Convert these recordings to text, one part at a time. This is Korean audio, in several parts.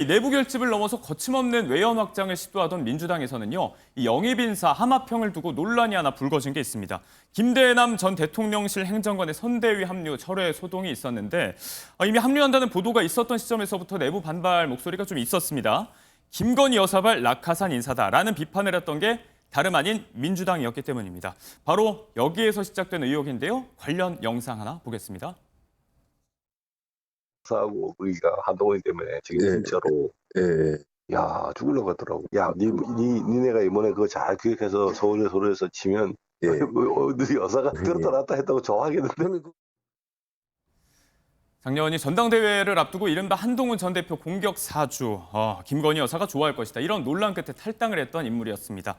이 내부 결집을 넘어서 거침없는 외연 확장을 시도하던 민주당에서는요, 이 영입 인사 하마평을 두고 논란이 하나 불거진 게 있습니다. 김대남 전 대통령실 행정관의 선대위 합류 철회 소동이 있었는데 이미 합류한다는 보도가 있었던 시점에서부터 내부 반발 목소리가 좀 있었습니다. 김건희 여사발 낙하산 인사다라는 비판을 했던 게 다름 아닌 민주당이었기 때문입니다. 바로 여기에서 시작된 의혹인데요. 관련 영상 하나 보겠습니다. 하고 우리가 한동훈 때문에 지금 진짜로 야 죽으려고 하더라고. 야 니네가 이번에 그거 잘 기획해서 서울에서 치면 네 여사가 들었다 놨다 했다고 좋아하겠는데. 작년이 전당대회를 앞두고 이른바 한동훈 전 대표 공격 사주, 김건희 여사가 좋아할 것이다. 이런 논란 끝에 탈당을 했던 인물이었습니다.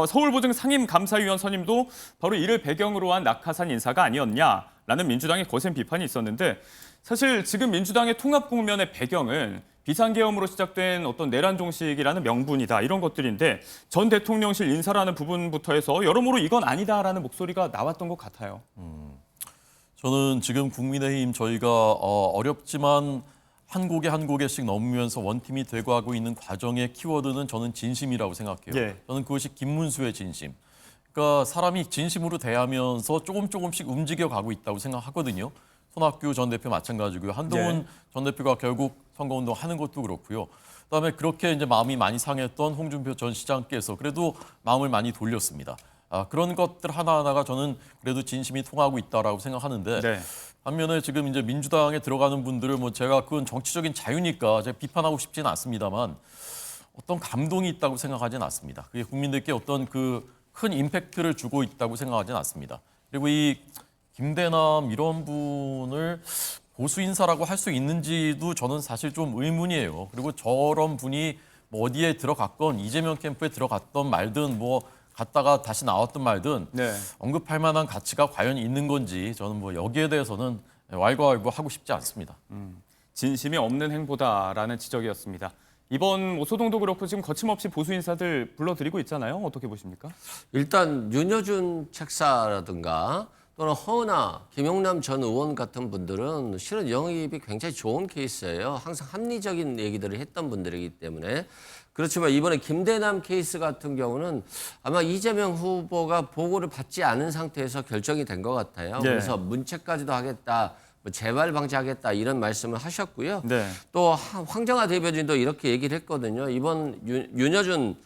서울보증 상임감사위원 선임도 바로 이를 배경으로 한 낙하산 인사가 아니었냐라는 민주당의 거센 비판이 있었는데 사실 지금 민주당의 통합 국면의 배경은 비상계엄으로 시작된 어떤 내란 종식이라는 명분이다. 이런 것들인데 전 대통령실 인사라는 부분부터 해서 여러모로 이건 아니다라는 목소리가 나왔던 것 같아요. 저는 지금 국민의힘 저희가 어렵지만 한 곡에 한 곡에씩 넘으면서 원팀이 되고하고 있는 과정의 키워드는 저는 진심이라고 생각해요. 예. 저는 그것이 김문수의 진심. 그러니까 사람이 진심으로 대하면서 조금씩 움직여가고 있다고 생각하거든요. 손학규 전 대표 마찬가지고요. 한동훈 전 대표가 결국 선거운동 하는 것도 그렇고요. 그다음에 그렇게 이제 마음이 많이 상했던 홍준표 전 시장께서 그래도 마음을 많이 돌렸습니다. 그런 것들 하나하나가 저는 그래도 진심이 통하고 있다라고 생각하는데 반면에 지금 이제 민주당에 들어가는 분들을 제가 그건 정치적인 자유니까 제가 비판하고 싶지는 않습니다만 어떤 감동이 있다고 생각하지는 않습니다. 그게 국민들께 어떤 그 큰 임팩트를 주고 있다고 생각하지는 않습니다. 그리고 이 김대남 이런 분을 보수 인사라고 할 수 있는지도 저는 사실 좀 의문이에요. 그리고 저런 분이 어디에 들어갔건 이재명 캠프에 들어갔던 말든 갔다가 다시 나왔던 말든 언급할 만한 가치가 과연 있는 건지 저는 여기에 대해서는 왈가왈부하고 싶지 않습니다. 진심이 없는 행보다라는 지적이었습니다. 이번 소동도 그렇고 지금 거침없이 보수 인사들 불러들이고 있잖아요. 어떻게 보십니까? 일단 윤여준 책사라든가 또는 허은하, 김용남 전 의원 같은 분들은 실은 영입이 굉장히 좋은 케이스예요. 항상 합리적인 얘기들을 했던 분들이기 때문에. 그렇지만 이번에 김대남 케이스 같은 경우는 아마 이재명 후보가 보고를 받지 않은 상태에서 결정이 된 것 같아요. 그래서 문책까지도 하겠다, 재발 방지하겠다 이런 말씀을 하셨고요. 또 황정화 대변인도 이렇게 얘기를 했거든요. 이번 윤여준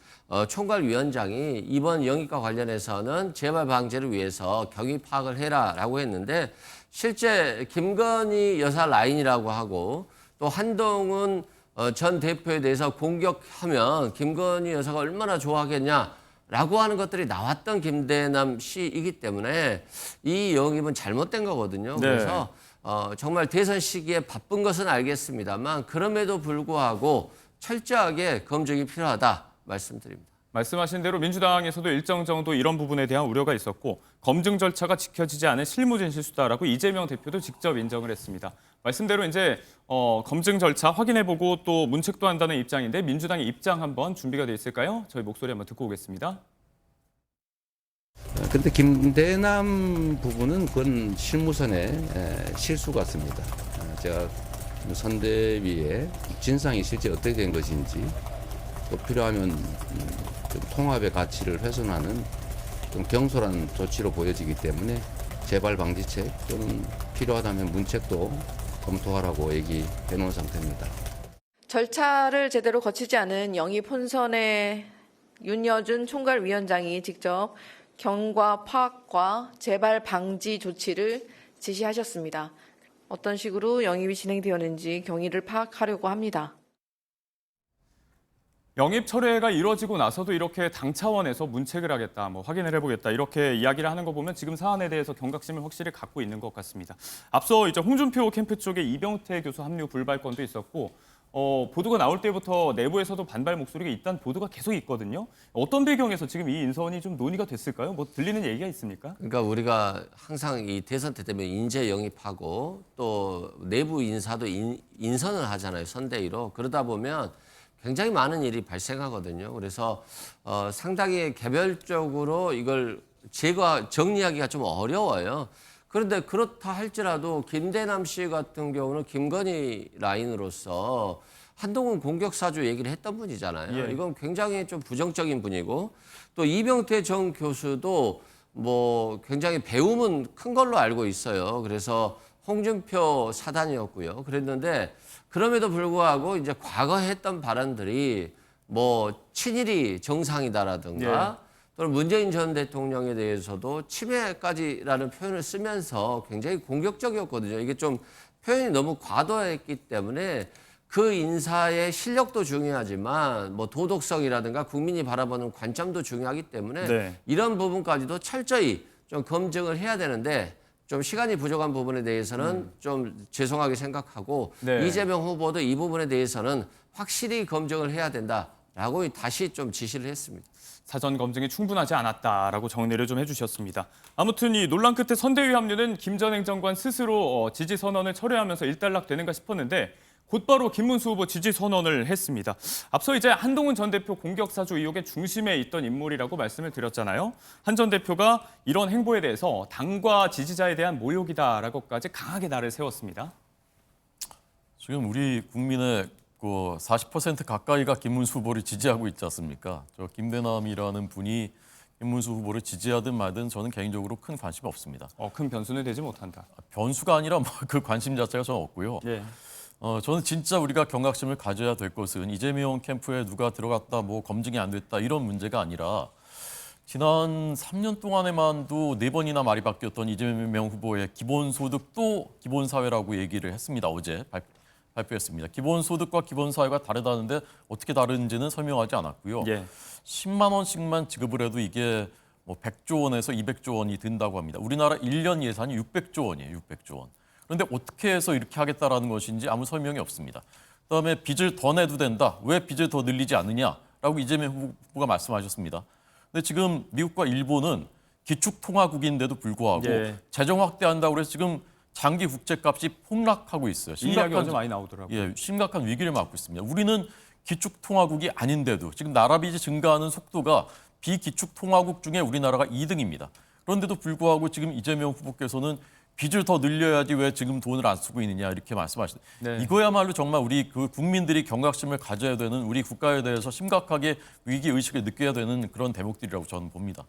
총괄위원장이 이번 영입과 관련해서는 재발 방지를 위해서 경위 파악을 해라라고 했는데 실제 김건희 여사 라인이라고 하고 또 한동훈 전 대표에 대해서 공격하면 김건희 여사가 얼마나 좋아하겠냐라고 하는 것들이 나왔던 김대남 씨이기 때문에 이 영입은 잘못된 거거든요. 그래서 정말 대선 시기에 바쁜 것은 알겠습니다만 그럼에도 불구하고 철저하게 검증이 필요하다 말씀드립니다. 말씀하신 대로 민주당에서도 일정 정도 이런 부분에 대한 우려가 있었고 검증 절차가 지켜지지 않은 실무진 실수다라고 이재명 대표도 직접 인정을 했습니다. 말씀대로 이제 검증 절차 확인해보고 또 문책도 한다는 입장인데 민주당의 입장 한번 준비가 돼 있을까요? 저희 목소리 한번 듣고 오겠습니다. 그런데 김대남 부분은 그건 실무선의 실수 같습니다. 제가 선대위의 진상이 실제 어떻게 된 것인지 또 필요하면 좀 통합의 가치를 훼손하는 좀 경솔한 조치로 보여지기 때문에 재발 방지책 또는 필요하다면 문책도 검토하라고 얘기해 놓은 상태입니다. 절차를 제대로 거치지 않은 영입 혼선의 윤여준 총괄위원장이 직접 경과 파악과 재발 방지 조치를 지시하셨습니다. 어떤 식으로 영입이 진행되었는지 경위를 파악하려고 합니다. 영입 철회가 이루어지고 나서도 이렇게 당 차원에서 문책을 하겠다, 확인을 해보겠다 이렇게 이야기를 하는 거 보면 지금 사안에 대해서 경각심을 확실히 갖고 있는 것 같습니다. 앞서 이제 홍준표 캠프 쪽에 이병태 교수 합류 불발건도 있었고 보도가 나올 때부터 내부에서도 반발 목소리가 있다는 보도가 계속 있거든요. 어떤 배경에서 지금 이 인선이 좀 논의가 됐을까요? 들리는 얘기가 있습니까? 그러니까 우리가 항상 이 대선 때 되면 인재 영입하고 또 내부 인사도 인선을 하잖아요. 선대위로. 그러다 보면 굉장히 많은 일이 발생하거든요. 그래서 상당히 개별적으로 이걸 정리하기가 좀 어려워요. 그런데 그렇다 할지라도 김대남 씨 같은 경우는 김건희 라인으로서 한동훈 공격사주 얘기를 했던 분이잖아요. 예. 이건 굉장히 좀 부정적인 분이고 또 이병태 전 교수도 뭐 굉장히 배움은 큰 걸로 알고 있어요. 그래서 홍준표 사단이었고요. 그랬는데 그럼에도 불구하고 이제 과거에 했던 발언들이 뭐 친일이 정상이다라든가 또는 문재인 전 대통령에 대해서도 치매까지라는 표현을 쓰면서 굉장히 공격적이었거든요. 이게 좀 표현이 너무 과도했기 때문에 그 인사의 실력도 중요하지만 뭐 도덕성이라든가 국민이 바라보는 관점도 중요하기 때문에 네. 이런 부분까지도 철저히 좀 검증을 해야 되는데 좀 시간이 부족한 부분에 대해서는 좀 죄송하게 생각하고 네. 이재명 후보도 이 부분에 대해서는 확실히 검증을 해야 된다라고 다시 좀 지시를 했습니다. 사전 검증이 충분하지 않았다라고 정리를 좀 해주셨습니다. 아무튼 이 논란 끝에 선대위 합류는 김 전 행정관 스스로 지지 선언을 철회하면서 일단락되는가 싶었는데 곧바로 김문수 후보 지지 선언을 했습니다. 앞서 이제 한동훈 전 대표 공격 사주 의혹의 중심에 있던 인물이라고 말씀을 드렸잖아요. 한 전 대표가 이런 행보에 대해서 당과 지지자에 대한 모욕이다라고까지 강하게 날을 세웠습니다. 지금 우리 국민의 그 40% 가까이가 김문수 후보를 지지하고 있지 않습니까? 저 김대남이라는 분이 김문수 후보를 지지하든 말든 저는 개인적으로 큰 관심이 없습니다. 큰 변수는 되지 못한다. 변수가 아니라 뭐 그 관심 자체가 저는 없고요. 예. 저는 진짜 우리가 경각심을 가져야 될 것은 이재명 캠프에 누가 들어갔다 뭐 검증이 안 됐다 이런 문제가 아니라 지난 3년 동안에만도 4번이나 말이 바뀌었던 이재명 후보의 기본소득도 기본사회라고 얘기를 했습니다. 어제 발표했습니다. 기본소득과 기본사회가 다르다는데 어떻게 다른지는 설명하지 않았고요. 예. 10만 원씩만 지급을 해도 이게 뭐 100조 원에서 200조 원이 든다고 합니다. 우리나라 1년 예산이 600조 원이에요. 600조 원. 그런데 어떻게 해서 이렇게 하겠다라는 것인지 아무 설명이 없습니다. 그다음에 빚을 더 내도 된다. 왜 빚을 더 늘리지 않느냐라고 이재명 후보가 말씀하셨습니다. 근데 지금 미국과 일본은 기축통화국인데도 불구하고 예. 재정 확대한다고 해서 지금 장기 국제값이 폭락하고 있어요. 이 이야기 어제 많이 나오더라고요. 예, 심각한 위기를 맞고 있습니다. 우리는 기축통화국이 아닌데도 지금 나라 빚이 증가하는 속도가 비기축통화국 중에 우리나라가 2등입니다. 그런데도 불구하고 지금 이재명 후보께서는 빚을 더 늘려야지 왜 지금 돈을 안 쓰고 있느냐 이렇게 말씀하시는데 네. 이거야말로 정말 우리 그 국민들이 경각심을 가져야 되는 우리 국가에 대해서 심각하게 위기 의식을 느껴야 되는 그런 대목들이라고 저는 봅니다.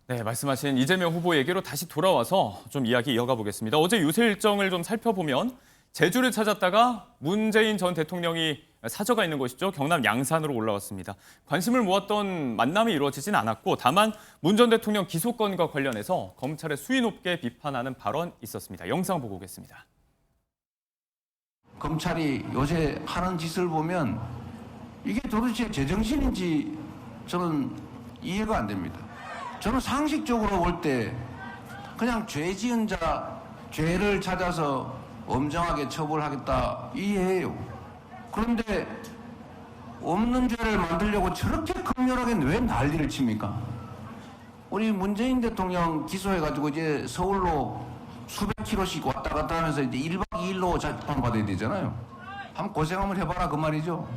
네, 말씀하신 이재명 후보 얘기로 다시 돌아와서 좀 이야기 이어가 보겠습니다. 어제 유세 일정을 좀 살펴보면 제주를 찾았다가 문재인 전 대통령이 사저가 있는 곳이죠. 경남 양산으로 올라왔습니다. 관심을 모았던 만남이 이루어지진 않았고 다만 문 전 대통령 기소건과 관련해서 검찰의 수위 높게 비판하는 발언 있었습니다. 영상 보고 오겠습니다. 검찰이 요새 하는 짓을 보면 이게 도대체 제정신인지 저는 이해가 안 됩니다. 저는 상식적으로 볼 때 그냥 죄 지은 자 죄를 찾아서 엄정하게 처벌하겠다 이해해요. 그런데 없는 죄를 만들려고 저렇게 강렬하게 왜 난리를 칩니까? 우리 문재인 대통령 기소해가지고 이제 서울로 수백 킬로씩 왔다 갔다 하면서 이제 1박 2일로 재판받아야 되잖아요. 한번 고생 한번 해봐라 그 말이죠.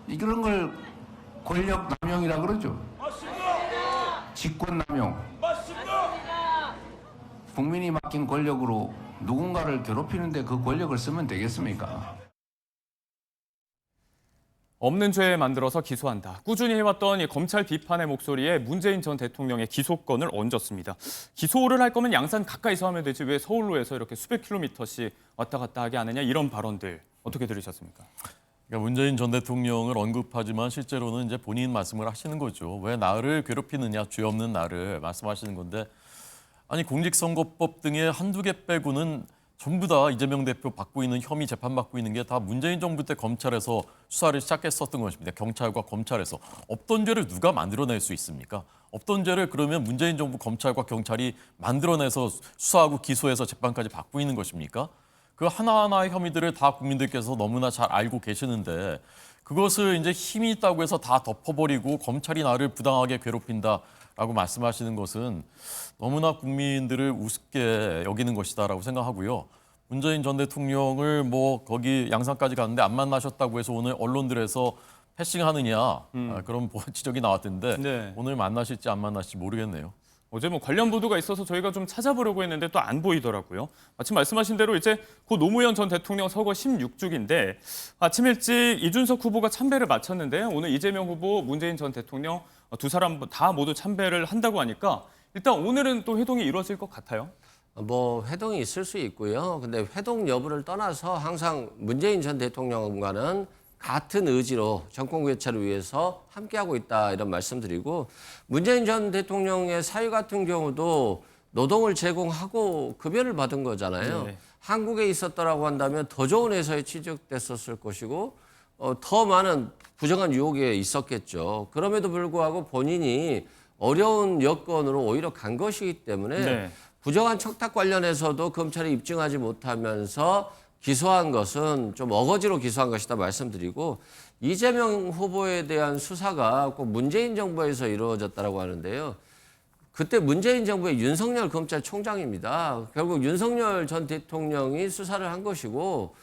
이런 걸 권력 남용이라 그러죠. 직권 남용. 국민이 맡긴 권력으로 누군가를 괴롭히는데 그 권력을 쓰면 되겠습니까? 없는 죄 만들어서 기소한다. 꾸준히 해왔던 이 검찰 비판의 목소리에 문재인 전 대통령의 기소권을 얹었습니다. 기소를 할 거면 양산 가까이서 하면 되지 왜 서울로 해서 이렇게 수백 킬로미터씩 왔다 갔다 하게 하느냐 이런 발언들 어떻게 들으셨습니까? 그러니까 문재인 전 대통령을 언급하지만 실제로는 이제 본인 말씀을 하시는 거죠. 왜 나를 괴롭히느냐, 죄 없는 나를 말씀하시는 건데 아니 공직선거법 등의 한두 개 빼고는 전부 다 이재명 대표 받고 있는 혐의 재판받고 있는 게 다 문재인 정부 때 검찰에서 수사를 시작했었던 것입니다. 경찰과 검찰에서. 없던 죄를 누가 만들어낼 수 있습니까? 없던 죄를 그러면 문재인 정부 검찰과 경찰이 만들어내서 수사하고 기소해서 재판까지 받고 있는 것입니까? 그 하나하나의 혐의들을 다 국민들께서 너무나 잘 알고 계시는데 그것을 이제 힘이 있다고 해서 다 덮어버리고 검찰이 나를 부당하게 괴롭힌다라고 말씀하시는 것은 너무나 국민들을 우습게 여기는 것이다라고 생각하고요. 문재인 전 대통령을 뭐 거기 양산까지 갔는데 안 만나셨다고 해서 오늘 언론들에서 패싱하느냐 그런 지적이 나왔던데 네. 오늘 만나실지 안 만나실지 모르겠네요. 어제 뭐 관련 보도가 있어서 저희가 좀 찾아보려고 했는데 또 안 보이더라고요. 마침 말씀하신 대로 이제 고 노무현 전 대통령 서거 16주기인데 아침 일찍 이준석 후보가 참배를 마쳤는데 오늘 이재명 후보, 문재인 전 대통령 두 사람 다 모두 참배를 한다고 하니까 일단 오늘은 또 회동이 이루어질 것 같아요. 뭐 회동이 있을 수 있고요. 근데 회동 여부를 떠나서 항상 문재인 전 대통령과는 같은 의지로 정권 교체를 위해서 함께하고 있다 이런 말씀드리고 문재인 전 대통령의 사위 같은 경우도 노동을 제공하고 급여를 받은 거잖아요. 네. 한국에 있었더라고 한다면 더 좋은 회사에 취직됐었을 것이고 더 많은 부정한 유혹에 있었겠죠. 그럼에도 불구하고 본인이 어려운 여건으로 오히려 간 것이기 때문에 네. 부정한 청탁 관련해서도 검찰이 입증하지 못하면서 기소한 것은 좀 어거지로 기소한 것이다 말씀드리고 이재명 후보에 대한 수사가 꼭 문재인 정부에서 이루어졌다고 하는데요. 그때 문재인 정부의 윤석열 검찰총장입니다. 결국 윤석열 전 대통령이 수사를 한 것이고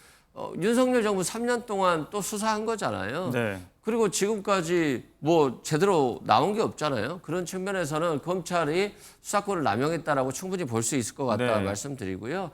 윤석열 정부 3년 동안 또 수사한 거잖아요. 네. 그리고 지금까지 뭐 제대로 나온 게 없잖아요. 그런 측면에서는 검찰이 수사권을 남용했다라고 충분히 볼 수 있을 것 같다 네. 말씀드리고요.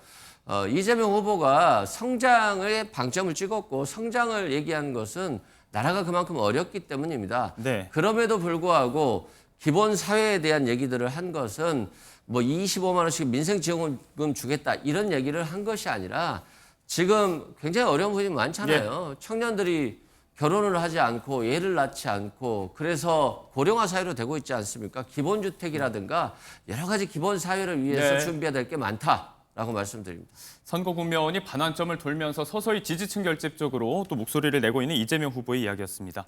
이재명 후보가 성장에 방점을 찍었고 성장을 얘기한 것은 나라가 그만큼 어렵기 때문입니다. 네. 그럼에도 불구하고 기본 사회에 대한 얘기들을 한 것은 뭐 25만 원씩 민생지원금 주겠다 이런 얘기를 한 것이 아니라 지금 굉장히 어려운 부분이 많잖아요. 청년들이 결혼을 하지 않고 애를 낳지 않고 그래서 고령화 사회로 되고 있지 않습니까? 기본주택이라든가 여러 가지 기본 사회를 위해서 네. 준비해야 될 게 많다라고 말씀드립니다. 선거 국면이 반환점을 돌면서 서서히 지지층 결집 쪽으로 또 목소리를 내고 있는 이재명 후보의 이야기였습니다.